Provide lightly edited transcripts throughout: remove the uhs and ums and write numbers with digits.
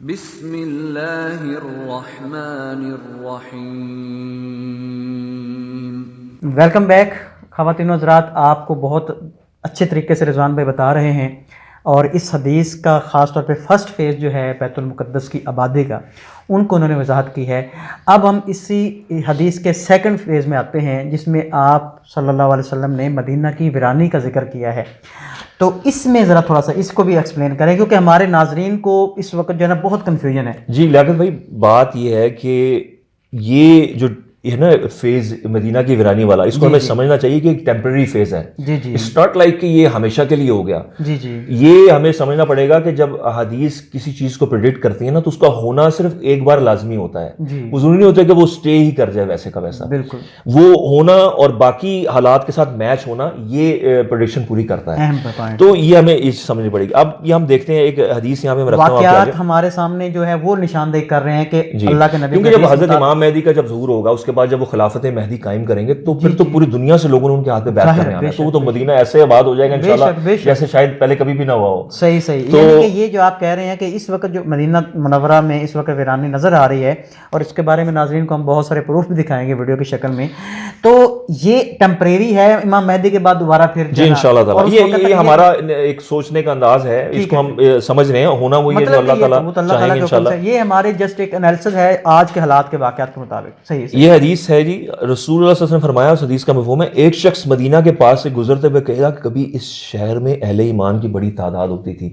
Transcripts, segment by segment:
بسم اللہ الرحمن الرحیم۔ ویلکم بیک خواتین و حضرات، آپ کو بہت اچھے طریقے سے رضوان بھائی بتا رہے ہیں، اور اس حدیث کا خاص طور پہ فرسٹ فیز جو ہے بیت المقدس کی آبادی کا، ان کو انہوں نے وضاحت کی ہے۔ اب ہم اسی حدیث کے سیکنڈ فیز میں آتے ہیں، جس میں آپ صلی اللہ علیہ وسلم نے مدینہ کی ویرانی کا ذکر کیا ہے۔ تو اس میں ذرا تھوڑا سا اس کو بھی ایکسپلین کریں، کیونکہ ہمارے ناظرین کو اس وقت جو ہے نا بہت کنفیوژن ہے۔ جی لیاقت بھائی، بات یہ ہے کہ یہ جو ہے نا فیز مدینہ کی ویرانی والا، اس کو ہمیں سمجھنا چاہیے کہ ایک ٹیمپریری فیز ہے۔ اٹس ناٹ لائک کہ یہ ہمیشہ کے لیے ہو گیا۔ یہ ہمیں سمجھنا پڑے گا کہ جب حدیث کسی چیز کو پریڈکٹ کرتی ہے نا، تو اس کا ہونا صرف ایک بار لازمی ہوتا ہے، وہ ضروری نہیں ہوتا کہ وہ اسٹے ہی کر جائے ویسے کا ویسا۔ بالکل، وہ ہونا اور باقی حالات کے ساتھ میچ ہونا، یہ پریڈکشن پوری کرتا ہے۔ تو یہ ہمیں سمجھنی پڑے گی۔ اب یہ ہم دیکھتے ہیں ایک حدیث یہاں پہ میں رکھتا ہوں، واقعات ہمارے سامنے جو ہے وہ نشاندہی کر رہے ہیں کہ اللہ کے نبی، کیونکہ جب حضرت امام مہدی کا جب ظہور ہوگا، اس کے بعد جب وہ خلافت مہدی قائم کریں گے، تو پھر تو پوری دنیا سے لوگوں نے ان کے ہاتھ میں بیعت کرنے آنا ہے، تو وہ تو مدینہ ایسے آباد ہو جائے گا انشاءاللہ جیسے شاید پہلے کبھی بھی نہ ہوا ہو۔ صحیح یعنی کہ یہ جو آپ کہہ رہے ہیں کہ اس وقت جو مدینہ منورہ میں اس وقت ویرانی نظر آ رہی ہے، اور اس کے بارے میں ناظرین کو ہم بہت سارے پروف بھی دکھائیں گے ویڈیو کی شکل میں، تو یہ ٹیمپریری ہے امام مہدی کے بعد دوبارہ پھر جی انشاءاللہ تعالیٰ۔ یہ ہمارا ایک سوچنے کا انداز ہے، اس کو ہم سمجھ رہے ہیں، ہونا وہی ہے جو اللہ تعالیٰ چاہیں گے انشاءاللہ۔ یہ ہمارے جسٹ ایک انالیسس ہے آج کے حالات کے واقعات کے مطابق۔ صحیح یہ حدیث ہے جی، رسول اللہ صلی اللہ علیہ وسلم نے فرمایا، اس حدیث کا مفہوم ہے، ایک شخص مدینہ کے پاس سے گزرتے ہوئے کہے گا کہ کبھی اس شہر میں اہل ایمان کی بڑی تعداد ہوتی تھی۔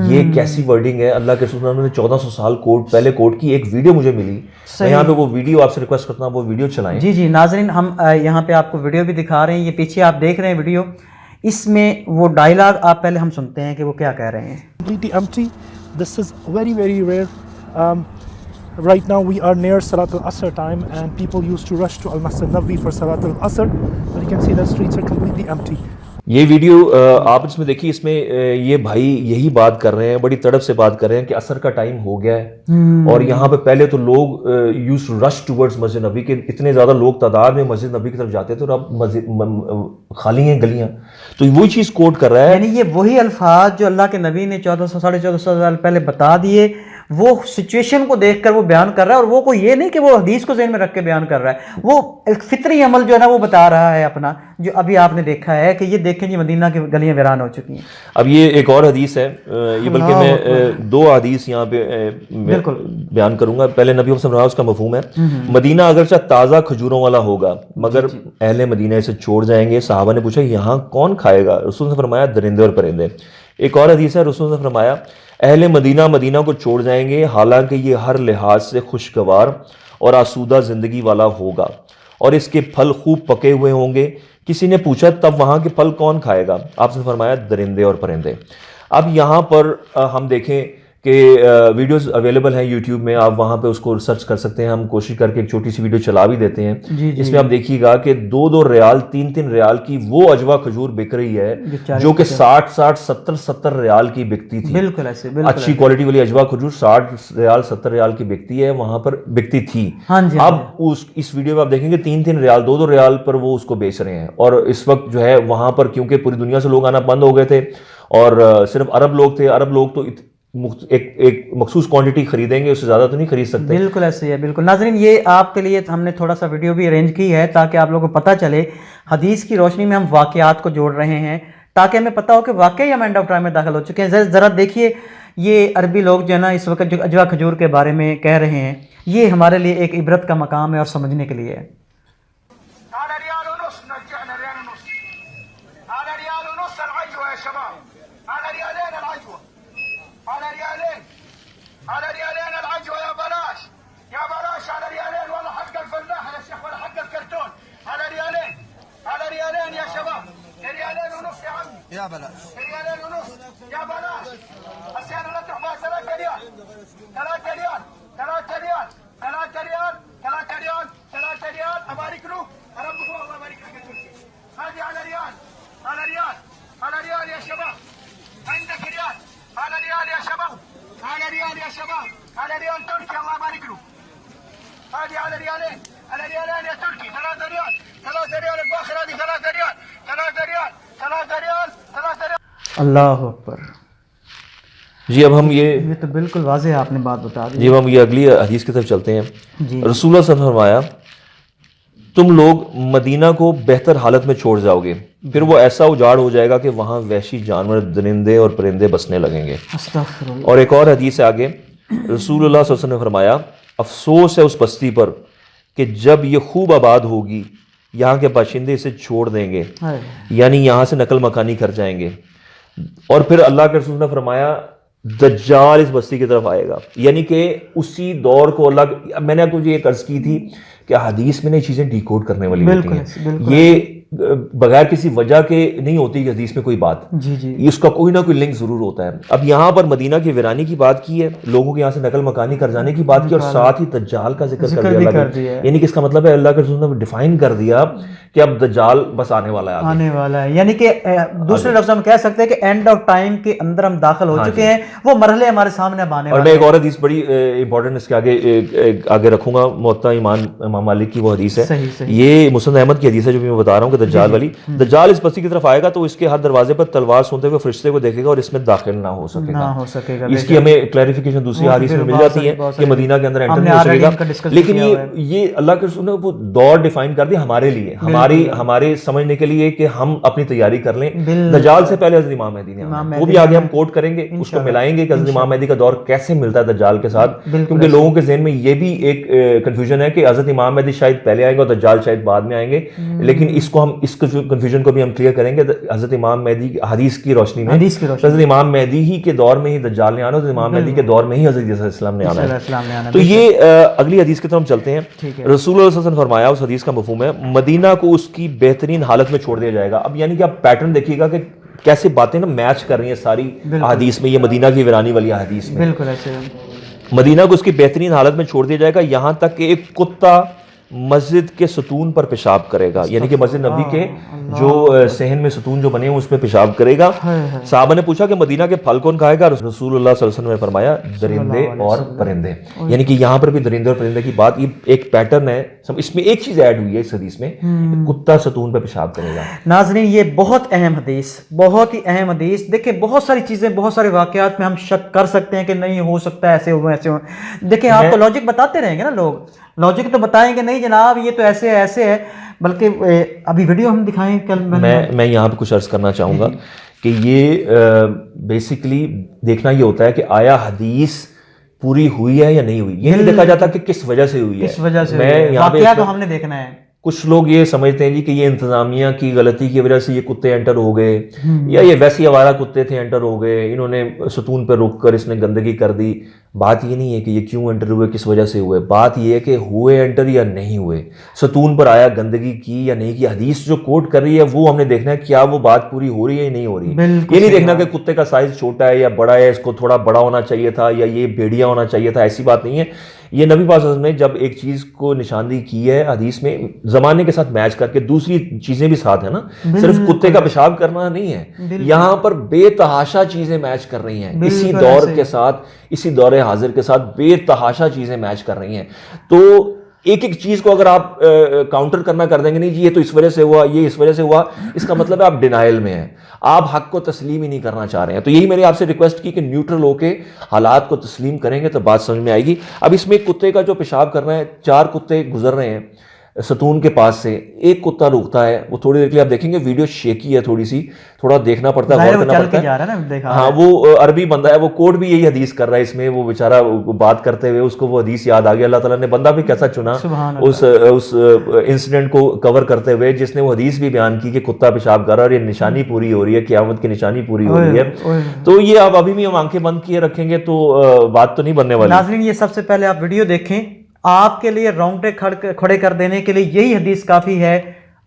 یہ کیسی ورڈنگ ہے! اللہ کے رسول نے 1400 سال پہلے کوٹ کی ایک ویڈیو مجھے ملی، میں یہاں پہ وہ ویڈیو آپ سے ریکویسٹ کرتا ہوں وہ ویڈیو چلائیں۔ جی ناظرین، ہم یہاں پہ آپ کو ویڈیو بھی دکھا رہے ہیں، یہ پیچھے آپ دیکھ رہے ہیں ویڈیو، اس میں وہ ڈائلاگ آپ پہلے ہم سنتے ہیں کہ وہ کیا کہہ رہے ہیں۔ Completely empty. This is very very rare. Right now we are near Salat al-Asr time, and people used to rush to Al-Masjid Nabawi for Salat al-Asr, but you can see the streets are completely empty. یہ video آپ اس میں دیکھیے، اس میں یہ بھائی یہی بات کر رہے ہیں، بڑی تڑپ سے بات کر رہے ہیں کہ عصر کا ٹائم ہو گیا ہے، اور یہاں پہ پہلے تو لوگ یوز ٹو رش ٹورڈز مسجد نبی، کے اتنے زیادہ لوگ تعداد میں مسجد نبی کی طرف جاتے تھے، اور اب خالی ہیں گلیاں۔ تو وہی چیز کوٹ کر رہا ہے، یعنی یہ وہی الفاظ جو اللہ کے نبی نے 1400 سال پہلے بتا دیے، وہ سچویشن کو دیکھ کر وہ بیان کر رہا ہے، اور وہ کوئی یہ نہیں کہ وہ حدیث کو ذہن میں رکھ کے بیان کر رہا ہے، وہ ایک فطری عمل جو ہے نا وہ بتا رہا ہے اپنا، جو ابھی آپ نے دیکھا ہے کہ یہ دیکھیں جی مدینہ کی گلیاں ویران ہو چکی ہیں۔ اب یہ ایک اور حدیث ہے، یہ بلکہ میں دو حدیث یہاں پہ بیان کروں گا۔ پہلے نبی صلی اللہ علیہ وسلم کا مفہوم ہے، مدینہ اگرچہ تازہ کھجوروں والا ہوگا مگر اہل مدینہ اسے چھوڑ جائیں گے۔ صحابہ نے پوچھا یہاں کون کھائے گا؟ رسول نے فرمایا درندے اور پرندے۔ ایک اور حدیث ہے، رسول نے فرمایا اہل مدینہ کو چھوڑ جائیں گے حالانکہ یہ ہر لحاظ سے خوشگوار اور آسودہ زندگی والا ہوگا، اور اس کے پھل خوب پکے ہوئے ہوں گے۔ کسی نے پوچھا تب وہاں کے پھل کون کھائے گا؟ آپ نے فرمایا درندے اور پرندے۔ اب یہاں پر ہم دیکھیں کہ ویڈیوز اویلیبل ہیں یوٹیوب میں، آپ وہاں پہ اس کو ریسرچ کر سکتے ہیں، ہم کوشش کر کے ایک چھوٹی سی ویڈیو چلا بھی دیتے ہیں۔ اس میں آپ دیکھیے گا کہ 2-2 ریال 3-3 ریال کی وہ اجوا کھجور بک رہی ہے جو کہ 60-60 70-70 ریال کی بکتی تھی۔ بالکل ایسے اچھی کوالٹی والی اجوا کھجور 60 ریال 70 ریال کی بکتی ہے، وہاں پر بکتی تھی۔ اب اس ویڈیو میں آپ دیکھیں گے 3-3 ریال 2-2 ریال پر وہ اس کو بیچ رہے ہیں، اور اس وقت جو ہے وہاں پر کیونکہ پوری دنیا سے لوگ آنا بند ہو گئے تھے، اور صرف عرب لوگ تھے، عرب لوگ تو ایک مخصوص کوانٹٹی خریدیں گے، اس سے زیادہ تو نہیں خرید سکتے۔ بالکل ایسے ہے، بالکل۔ ناظرین، یہ آپ کے لیے ہم نے تھوڑا سا ویڈیو بھی ارینج کی ہے تاکہ آپ لوگوں کو پتہ چلے، حدیث کی روشنی میں ہم واقعات کو جوڑ رہے ہیں تاکہ ہمیں پتہ ہو کہ واقعی ہم اینڈ آف ٹائم میں داخل ہو چکے ہیں۔ ذرا دیکھیے، یہ عربی لوگ جو ہے نا اس وقت جو اجوا کھجور کے بارے میں کہہ رہے ہیں، یہ ہمارے لیے ایک عبرت کا مقام ہے اور سمجھنے کے لیے ہے۔ على ريالين العجوة يا بلاش يا بلاش، على ريالين والله حق الفلاح يا شيخ ولا حق الكرتون، على ريالين يا شباب، ريالين ونص يا عمي، يا بلاش ريالين ونص يا بلاش، السيارة لا تحمل 3 ريال 3 ريال 3 ريال 3 ريال 3 ريال 3 ريال، أبارك له ربك والله يبارك لك يا تركي، هذه على ريال على ريال يا شباب، عندك ريال على ريال يا شباب، على ريال يا شباب، على ريال تركي الله يبارك له، هذه على ريالين يا تركي، 3 ريال 3 ريال الباخر، هذه 3 ريال 3 ريال 3 ريال 3 ريال۔ اللہ اکبر، جی اب ہم یہ تو بالکل واضح آپ نے بات بتا دی. جی اب ہم یہ اگلی حدیث کی طرف چلتے ہیں. جی رسول اللہ صلی اللہ علیہ وسلم نے فرمایا تم لوگ مدینہ کو بہتر حالت میں چھوڑ جاؤ گے, پھر وہ ایسا اجاڑ ہو جائے گا کہ وہاں وحشی جانور, درندے اور پرندے بسنے لگیں گے. استغفر اللہ. اور ایک اور حدیث ہے آگے, رسول اللہ صلی اللہ علیہ وسلم نے فرمایا افسوس ہے اس بستی پر کہ جب یہ خوب آباد ہوگی یہاں کے باشندے اسے چھوڑ دیں گے, یعنی یہاں سے نقل مکانی کر جائیں گے. اور پھر اللہ کے رسول نے فرمایا دجال اس بستی کی طرف آئے گا, یعنی کہ اسی دور کو اللہ, میں نے آپ کو یہ عرض کی تھی کہ حدیث میں نے چیزیں ڈیکوڈ کرنے والی ہوتی ہیں, یہ بغیر کسی وجہ کے نہیں ہوتی کہ حدیث میں کوئی بات, جی جی اس کا کوئی نہ کوئی لنک ضرور ہوتا ہے. اب یہاں پر مدینہ کی ویرانی کی بات کی ہے, لوگوں کے یہاں سے نقل مکانی کر جانے کی بات کی, اور ساتھ ہی دجال کا ذکر کر دیا اللہ نے. یعنی کہ اس کا مطلب ہے اللہ کے رسول نے ڈیفائن کر دیا کہ اب دجال بس آنے والا ہے, آنے والا ہے. یعنی کہ دوسرے لفظ ہم کہہ سکتے ہیں کہ اینڈ آف ٹائم کے اندر ہم داخل ہو چکے ہیں, وہ مرحلے ہمارے سامنے اب آنے والے ہیں. اور میں ایک اور حدیث بڑی امپورٹنٹ اس کے آگے رکھوں گا, موطا امام مالک کی وہ حدیث ہے, یہ مسند احمد کی حدیث ہے جو میں بتا رہا ہوں کہ دجال والی. دجال اس بستی کی طرف آئے گا تو اس کے ہر دروازے پر تلوار سنتے ہوئے فرشتے کو دیکھے گا اور اس میں داخل نہ ہو سکے گا. اس کی ہمیں کلیریفیکیشن دوسری حدیث میں مل جاتی ہے کہ مدینہ کے اندر انٹر نہیں ہو سکے گا. لیکن یہ اللہ کے رسول نے وہ دور ڈیفائن کر دیا ہمارے لیے, ہمارے سمجھنے کے لیے کہ ہم اپنی تیاری کر لیں. دجال سے پہلے حضرت امام مہدی نے آنا, وہ بھی آگے ہم کوٹ کریں گے, اس کو ملائیں گے کہ حضرت امام مہدی کا دور کیسے ملتا ہے دجال کے ساتھ, کیونکہ لوگوں کے ذہن میں یہ بھی ایک کنفیوژن ہے کہ حضرت امام مہدی شاید پہلے آئیں گے اور دجال شاید بعد میں آئیں گے. لیکن اس کنفیوژن کو بھی ہم کلیئر کریں گے حضرت امام مہدی حدیث کی روشنی میں. حضرت امام مہدی ہی کے دور میں ہی دجال نے آنا, حضرت امام مہدی کے دور میں ہی حضرت عیسیٰ علیہ السلام نے آنا ہے. تو یہ اگلی حدیث کی طرف چلتے ہیں. رسول اللہ صلی اللہ علیہ وسلم نے فرمایا, اس حدیث کا مفہوم ہے مدینہ کو اس کی بہترین حالت میں چھوڑ دیا جائے گا. اب یعنی کہ آپ پیٹرن دیکھیے گا کہ کیسے باتیں نا میچ کر رہی ہیں ساری حدیث میں, یہ مدینہ کی ویرانی والی حدیث میں. بالکل ایسے مدینہ کو اس کی بہترین حالت میں چھوڑ دیا جائے گا, یہاں تک کہ ایک کتا مسجد کے ستون پر پیشاب کرے گا, یعنی کہ مسجد نبی کے جو صحن میں ستون جو بنے ہیں اس میں پیشاب کرے گا. صحابہ نے پوچھا کہ مدینہ کے پھل کون کھائے گا؟ رسول اللہ صلی اللہ علیہ وسلم نے فرمایا درندے اور پرندے. یعنی کہ یہاں پر بھی درندے اور پرندے کی بات, یہ ایک پیٹرن ہے. اس میں ایک چیز ایڈ ہوئی ہے اس حدیث میں, کتا ستون پہ پیشاب کرے گا. ناظرین یہ بہت اہم حدیث, بہت ہی اہم حدیث. دیکھیں بہت ساری چیزیں, بہت سارے واقعات میں ہم شک کر سکتے ہیں کہ نہیں ہو سکتا ہے ایسے ہو ایسے ہو. دیکھیں آپ کو لاجک بتاتے رہیں گے نا لوگ, لاجک تو بتائیں گے نہیں جناب یہ تو ایسے ہے ایسے ہے, بلکہ ابھی ویڈیو ہم دکھائیں کل. میں یہاں پہ کچھ عرض کرنا چاہوں گا کہ یہ بیسیکلی دیکھنا یہ ہوتا ہے کہ آیا حدیث پوری ہوئی ہے یا نہیں ہوئی. یہ نہیں دیکھا جاتا کہ کس وجہ سے ہوئی ہے, کس وجہ سے میں یہاں پہ واقعہ تو ہم نے دیکھنا ہے. کچھ لوگ یہ سمجھتے ہیں جی کہ یہ انتظامیہ کی غلطی کی وجہ سے یہ کتے انٹر ہو گئے, یا یہ ویسے آوارہ کتے تھے انٹر ہو گئے, انہوں نے ستون پہ رک کر اس نے گندگی کر دی. بات یہ نہیں ہے کہ یہ کیوں انٹر ہوئے, کس وجہ سے ہوئے. بات یہ ہے کہ ہوئے انٹر یا نہیں ہوئے, ستون پر آیا گندگی کی یا نہیں کی. حدیث جو کوٹ کر رہی ہے وہ ہم نے دیکھنا ہے کیا وہ بات پوری ہو رہی ہے یا نہیں ہو رہی. یہ نہیں دیکھنا کہ کتے کا سائز چھوٹا ہے یا بڑا ہے, اس کو تھوڑا بڑا ہونا چاہیے تھا یا یہ بھیڑیا ہونا چاہیے تھا, ایسی بات نہیں ہے. یہ نبی پاک صلی اللہ علیہ وسلم نے جب ایک چیز کو نشاندہی کی ہے حدیث میں, زمانے کے ساتھ میچ کر کے دوسری چیزیں بھی ساتھ ہیں نا, صرف کتے کا پیشاب کرنا نہیں ہے, یہاں پر بے تحاشا چیزیں میچ کر رہی ہیں اسی دور کے ساتھ, اسی دور حاضر کے ساتھ بے تحاشا چیزیں میچ کر رہی ہیں. تو ایک ایک چیز کو اگر آپ کاؤنٹر کرنا کر دیں گے, نہیں جی یہ تو اس وجہ سے ہوا, یہ اس وجہ سے ہوا, اس کا مطلب ہے آپ ڈینائل میں ہیں, آپ حق کو تسلیم ہی نہیں کرنا چاہ رہے ہیں. تو یہی میں نے آپ سے ریکویسٹ کی کہ نیوٹرل ہو کے حالات کو تسلیم کریں گے تو بات سمجھ میں آئے گی. اب اس میں ایک کتے کا جو پیشاب کرنا ہے, 4 کتے گزر رہے ہیں ستون کے پاس سے, ایک کتا رکتا ہے, وہ تھوڑی دیر کے لیے آپ دیکھیں گے ویڈیو شیکی ہے تھوڑی سی, تھوڑا دیکھنا پڑتا ہے, غور کرنا پڑتا ہے. ہاں وہ عربی بندہ ہے, وہ کوڈ بھی یہی حدیث کر رہا ہے اس میں, وہ بیچارہ بات کرتے ہوئے اس کو وہ حدیث یاد آ گیا. اللہ تعالیٰ نے بندہ بھی کیسا چنا اس انسیڈنٹ کو کور کرتے ہوئے, جس نے وہ حدیث بھی بیان کی کہ کتا پیشاب کر رہا ہے اور یہ نشانی پوری ہو رہی ہے, قیامت کی نشانی پوری ہو رہی ہے. تو یہ آپ ابھی بھی ہم آنکھیں بند کیے رکھیں گے تو بات تو نہیں بننے والی. ناظرین یہ سب سے پہلے آپ ویڈیو دیکھیں, آپ کے لیے رونگٹے کھڑے کر دینے کے لیے یہی حدیث کافی ہے.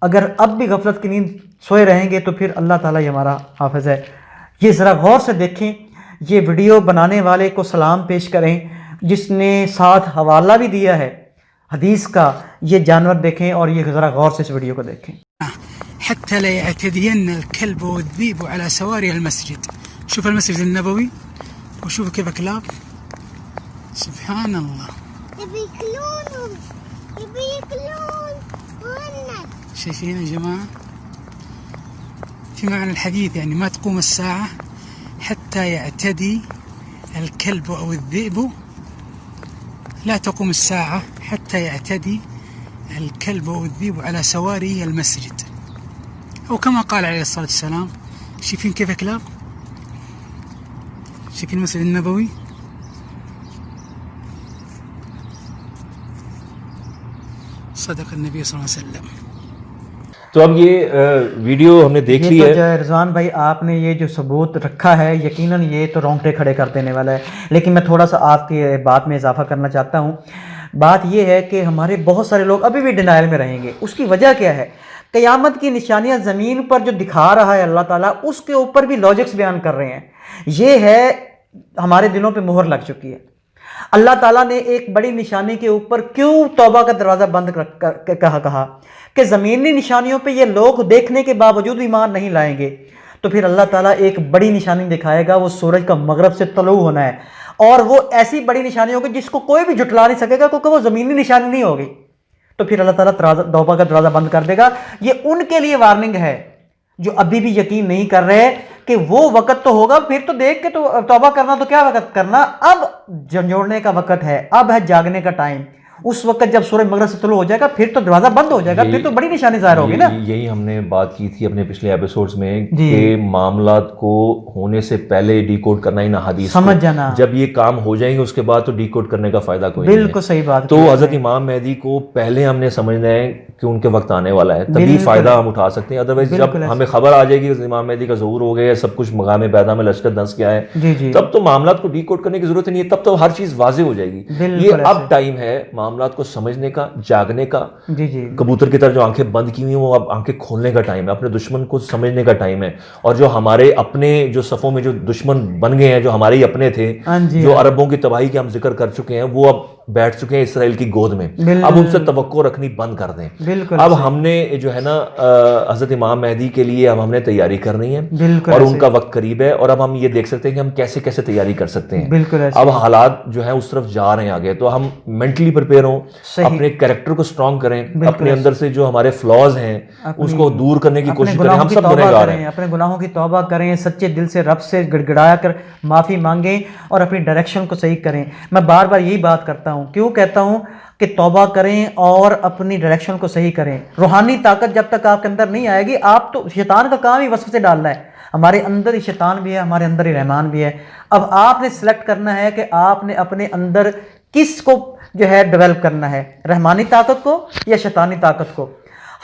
اگر اب بھی غفلت کی نیند سوئے رہیں گے تو پھر اللہ تعالیٰ ہی ہمارا حافظ ہے. یہ ذرا غور سے دیکھیں, یہ ویڈیو بنانے والے کو سلام پیش کریں جس نے ساتھ حوالہ بھی دیا ہے حدیث کا. یہ جانور دیکھیں اور یہ ذرا غور سے اس ویڈیو کو دیکھیں. حتى لا يعتدين الكلب والذئب على سواري المسجد. شوف المسجد النبوي وشوف كيف كلاب, سبحان الله. يبي ياكلون شايفين يا جماعة؟ في معنى الحديث يعني ما تقوم الساعة حتى يعتدي الكلب أو الذئب لا تقوم الساعة حتى يعتدي الكلب أو الذئب على سواري المسجد، أو كما قال عليه الصلاة والسلام. شايفين كيف كلاب؟ شايفين المسجد النبوي؟ صدق النبي صلی اللہ علیہ وسلم. تو اب یہ ویڈیو ہم نے دیکھ لی تو ہے. جو ہے رضوان بھائی آپ نے یہ جو ثبوت رکھا ہے یقیناً یہ تو رونگٹے کھڑے کر دینے والا ہے، لیکن میں تھوڑا سا آپ کی بات میں اضافہ کرنا چاہتا ہوں. بات یہ ہے کہ ہمارے بہت سارے لوگ ابھی بھی ڈینائل میں رہیں گے. اس کی وجہ کیا ہے؟ قیامت کی نشانیاں زمین پر جو دکھا رہا ہے اللہ تعالیٰ، اس کے اوپر بھی لاجکس بیان کر رہے ہیں. یہ ہے ہمارے دلوں پہ مہر لگ چکی ہے. اللہ تعالیٰ نے ایک بڑی نشانی کے اوپر کیوں توبہ کا دروازہ بند کہا کہ زمینی نشانیوں پہ یہ لوگ دیکھنے کے باوجود ایمان نہیں لائیں گے، تو پھر اللہ تعالیٰ ایک بڑی نشانی دکھائے گا، وہ سورج کا مغرب سے طلوع ہونا ہے. اور وہ ایسی بڑی نشانی ہوگی جس کو کوئی بھی جھٹلا نہیں سکے گا، کیونکہ وہ زمینی نشانی نہیں ہوگی. تو پھر اللہ تعالیٰ توبہ کا دروازہ بند کر دے گا. یہ ان کے لیے وارننگ ہے جو ابھی بھی یقین نہیں کر رہے کہ وہ وقت تو ہوگا. پھر تو دیکھ کے تو توبہ کرنا تو کیا وقت کرنا، اب جھنجھوڑنے کا وقت ہے، اب ہے جاگنے کا ٹائم. اس وقت جب سورج مغرب سے طلوع ہو جائے گا پھر تو دروازہ بند ہو جائے گا، پھر تو بڑی نشانی ظاہر ہوگی نا. یہی ہم نے بات کی تھی اپنے پچھلے ایپیسوڈز میں کہ معاملات کو ہونے سے پہلے ڈی کوڈ کرنا ان احادیث سمجھ جانا، جب یہ کام ہو جائیں گے اس کے بعد تو ڈی کوڈ کرنے کا فائدہ کوئی نہیں ہے. بالکل صحیح بات. تو حضرت امام مہدی کو پہلے ہم نے سمجھنا ہے کہ ان کے وقت آنے والا ہے، تبھی فائدہ ہم اٹھا سکتے ہیں. ادروائز جب ہمیں خبر آ جائے گی کہ امام مہدی کا ظہور ہو گیا، سب کچھ مقام پیدا میں لشکر دھنس گیا ہے، تب تو معاملات کو ڈی کوڈ کرنے کی ضرورت نہیں ہے، تب تو ہر چیز واضح ہو جائے گی. یہ اب ٹائم ہے معاملات کو سمجھنے کا، جاگنے کا. کبوتر کی طرح جو آنکھیں بند کی ہوئی ہیں وہ اب آنکھیں کھولنے کا ٹائم ہے، اپنے دشمن کو سمجھنے کا ٹائم ہے. اور جو ہمارے اپنے جو صفوں میں جو دشمن بن گئے ہیں، جو ہمارے ہی اپنے تھے، جو عربوں کی تباہی کے ہم ذکر کر چکے ہیں، وہ اب بیٹھ چکے ہیں اسرائیل کی گود میں. اب ان سے توقع رکھنی بند کر دیں. اب ہم نے جو ہے نا حضرت امام مہدی کے لیے اب ہم نے تیاری کرنی ہے، اور ان کا وقت قریب ہے. اور اب ہم یہ دیکھ سکتے ہیں کہ ہم کیسے کیسے تیاری کر سکتے ہیں. اب حالات جو ہیں اس طرف جا رہے ہیں آگے، تو ہم مینٹلی پریپیئر ہوں، اپنے کریکٹر کو اسٹرانگ کریں، اپنے اندر سے جو ہمارے فلاز ہیں اس کو دور کرنے کی کوشش کریں. ہم سب گنہگار ہیں، اپنے گناہوں کی توبہ کریں، سچے دل سے رب سے گڑگڑایا کر معافی مانگیں اور اپنی ڈائریکشن کو صحیح کریں. میں بار بار یہی بات کرتا ہوں، کیوں کہتا ہوں کہ توبہ کریں اور اپنی ڈائریکشن کو صحیح کریں. روحانی طاقت جب تک آپ کے اندر نہیں آئے گی، آپ تو شیطان کا کام ہی وسوسے ڈالنا ہے. ہمارے اندر ہی شیطان بھی ہے، ہمارے اندر ہی رحمان بھی ہے. اب آپ نے سلیکٹ کرنا ہے کہ آپ نے اپنے اندر کس کو جو ہے ڈیولپ کرنا ہے، رحمانی طاقت کو یا شیطانی طاقت کو.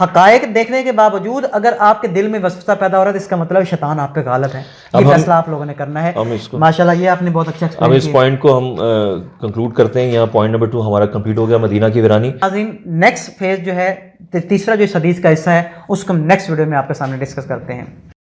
حقائق دیکھنے کے باوجود اگر آپ کے دل میں وسوسہ پیدا ہو رہا ہے تو اس کا مطلب شیطان آپ پہ غالب ہے. یہ فیصلہ آپ لوگوں نے کرنا ہے. ماشاءاللہ یہ آپ نے بہت اچھا اب اس پوائنٹ کو ہم کنکلوڈ کرتے ہیں. یہاں پوائنٹ نمبر 2 ہمارا کمپلیٹ ہو گیا، مدینہ کی ویرانی. ناظرین نیکسٹ فیز جو ہے، تیسرا جو اس حدیث کا حصہ ہے، اس کو ہم نیکسٹ ویڈیو میں آپ کے سامنے ڈسکس کرتے ہیں.